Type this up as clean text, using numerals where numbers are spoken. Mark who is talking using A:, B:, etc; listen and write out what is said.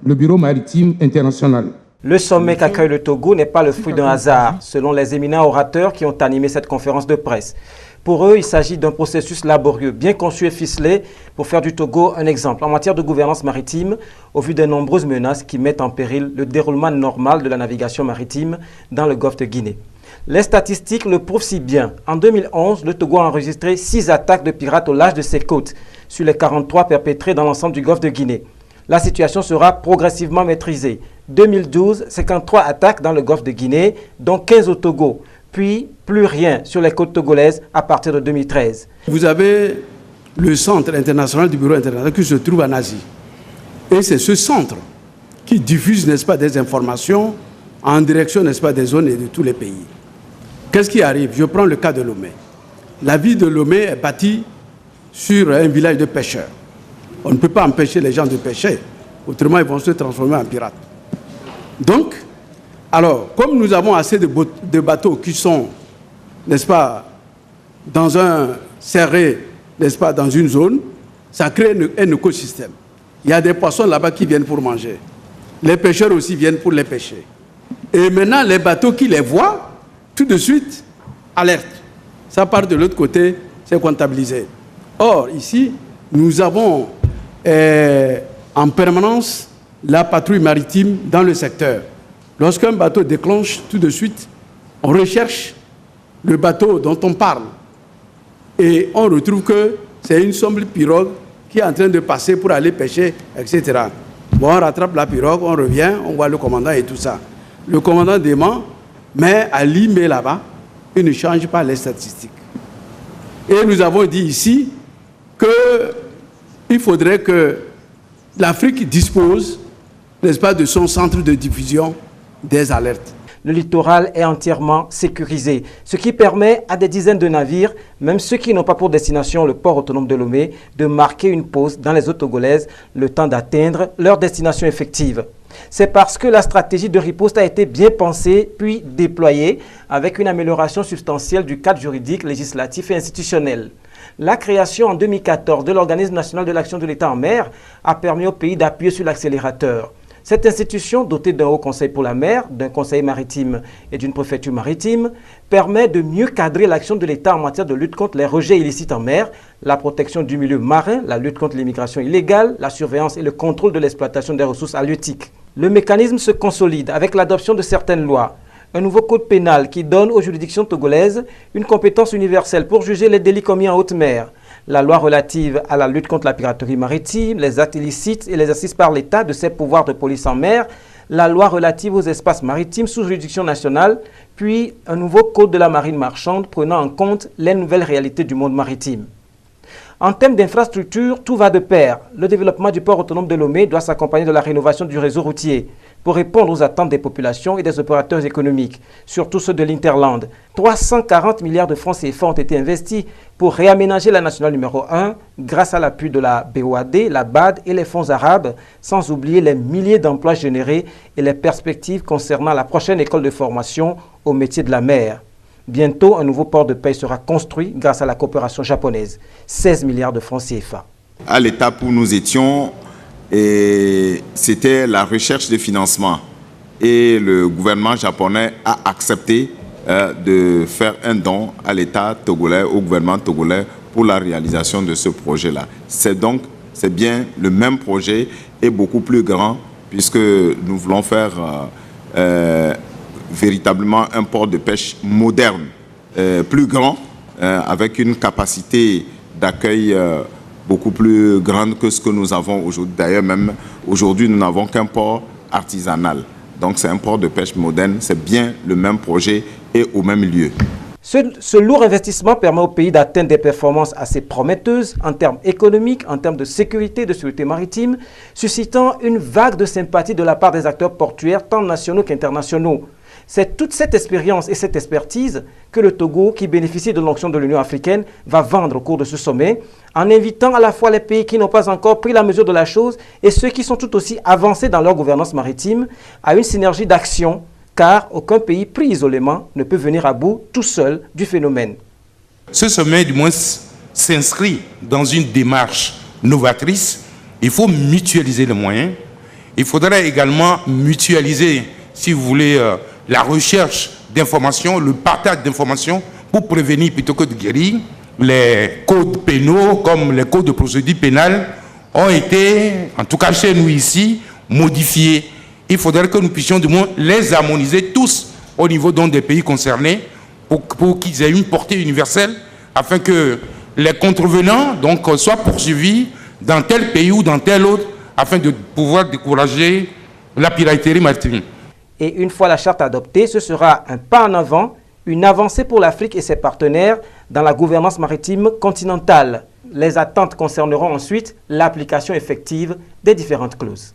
A: le Bureau maritime international.
B: Le sommet qu'accueille le Togo n'est pas le fruit d'un hasard, selon les éminents orateurs qui ont animé cette conférence de presse. Pour eux, il s'agit d'un processus laborieux, bien conçu et ficelé pour faire du Togo un exemple en matière de gouvernance maritime, au vu des nombreuses menaces qui mettent en péril le déroulement normal de la navigation maritime dans le golfe de Guinée. Les statistiques le prouvent si bien. En 2011, le Togo a enregistré 6 attaques de pirates au large de ses côtes, sur les 43 perpétrées dans l'ensemble du golfe de Guinée. La situation sera progressivement maîtrisée. 2012, 53 attaques dans le golfe de Guinée, dont 15 au Togo. Puis, plus rien sur les côtes togolaises à partir de 2013.
C: Vous avez le centre international du bureau international qui se trouve en Asie. Et c'est ce centre qui diffuse, n'est-ce pas, des informations en direction, n'est-ce pas, des zones et de tous les pays. Qu'est-ce qui arrive? Je prends le cas de Lomé. La ville de Lomé est bâtie sur un village de pêcheurs. On ne peut pas empêcher les gens de pêcher, autrement ils vont se transformer en pirates. Donc, alors, comme nous avons assez de bateaux qui sont, n'est-ce pas, dans un serré, n'est-ce pas, dans une zone, ça crée un écosystème. Il y a des poissons là-bas qui viennent pour manger. Les pêcheurs aussi viennent pour les pêcher. Et maintenant, les bateaux qui les voient, tout de suite, alerte. Ça part de l'autre côté, c'est comptabilisé. Or, ici, nous avons en permanence la patrouille maritime dans le secteur. Lorsqu'un bateau déclenche, tout de suite, on recherche le bateau dont on parle. Et on retrouve que c'est une sombre pirogue qui est en train de passer pour aller pêcher, etc. Bon, on rattrape la pirogue, on revient, on voit le commandant et tout ça. Le commandant dément, mais à l'IME là-bas, il ne change pas les statistiques. Et nous avons dit ici qu'il faudrait que l'Afrique dispose, n'est-ce pas, de son centre de diffusion des alertes.
B: Le littoral est entièrement sécurisé, ce qui permet à des dizaines de navires, même ceux qui n'ont pas pour destination le port autonome de Lomé, de marquer une pause dans les eaux togolaises, le temps d'atteindre leur destination effective. C'est parce que la stratégie de riposte a été bien pensée puis déployée avec une amélioration substantielle du cadre juridique, législatif et institutionnel. La création en 2014 de l'Organisme national de l'action de l'État en mer a permis au pays d'appuyer sur l'accélérateur. Cette institution, dotée d'un haut conseil pour la mer, d'un conseil maritime et d'une préfecture maritime, permet de mieux cadrer l'action de l'État en matière de lutte contre les rejets illicites en mer, la protection du milieu marin, la lutte contre l'immigration illégale, la surveillance et le contrôle de l'exploitation des ressources halieutiques. Le mécanisme se consolide avec l'adoption de certaines lois. Un nouveau code pénal qui donne aux juridictions togolaises une compétence universelle pour juger les délits commis en haute mer. La loi relative à la lutte contre la piraterie maritime, les actes illicites et l'exercice par l'État de ses pouvoirs de police en mer, la loi relative aux espaces maritimes sous juridiction nationale, puis un nouveau code de la marine marchande prenant en compte les nouvelles réalités du monde maritime. En termes d'infrastructure, tout va de pair. Le développement du port autonome de Lomé doit s'accompagner de la rénovation du réseau routier pour répondre aux attentes des populations et des opérateurs économiques, surtout ceux de l'Interland. 340 milliards de francs CFA ont été investis pour réaménager la nationale numéro 1 grâce à l'appui de la BOAD, la BAD et les fonds arabes, sans oublier les milliers d'emplois générés et les perspectives concernant la prochaine école de formation au métier de la mer. Bientôt, un nouveau port de paix sera construit grâce à la coopération japonaise. 16 milliards de francs CFA.
D: À l'étape où nous étions, c'était la recherche de financement. Et le gouvernement japonais a accepté de faire un don à l'État togolais, au gouvernement togolais, pour la réalisation de ce projet-là. C'est bien le même projet et beaucoup plus grand, puisque nous voulons faire véritablement un port de pêche moderne, plus grand, avec une capacité d'accueil beaucoup plus grande que ce que nous avons aujourd'hui. D'ailleurs, même aujourd'hui, nous n'avons qu'un port artisanal. Donc, c'est un port de pêche moderne. C'est bien le même projet et au même lieu.
B: Ce lourd investissement permet au pays d'atteindre des performances assez prometteuses en termes économiques, en termes de sécurité, de sécurité maritime, suscitant une vague de sympathie de la part des acteurs portuaires, tant nationaux qu'internationaux. C'est toute cette expérience et cette expertise que le Togo, qui bénéficie de l'onction de l'Union africaine, va vendre au cours de ce sommet, en invitant à la fois les pays qui n'ont pas encore pris la mesure de la chose et ceux qui sont tout aussi avancés dans leur gouvernance maritime à une synergie d'action, car aucun pays pris isolément ne peut venir à bout tout seul du phénomène.
E: Ce sommet, du moins, s'inscrit dans une démarche novatrice. Il faut mutualiser les moyens Il faudrait également mutualiser, si vous voulez, la recherche d'informations, le partage d'informations pour prévenir plutôt que de guérir. Les codes pénaux, comme les codes de procédure pénale, ont été, en tout cas chez nous ici, modifiés. Il faudrait que nous puissions du moins les harmoniser tous au niveau donc, des pays concernés pour qu'ils aient une portée universelle afin que les contrevenants donc, soient poursuivis dans tel pays ou dans tel autre afin de pouvoir décourager la piraterie maritime.
B: Et une fois la charte adoptée, ce sera un pas en avant, une avancée pour l'Afrique et ses partenaires dans la gouvernance maritime continentale. Les attentes concerneront ensuite l'application effective des différentes clauses.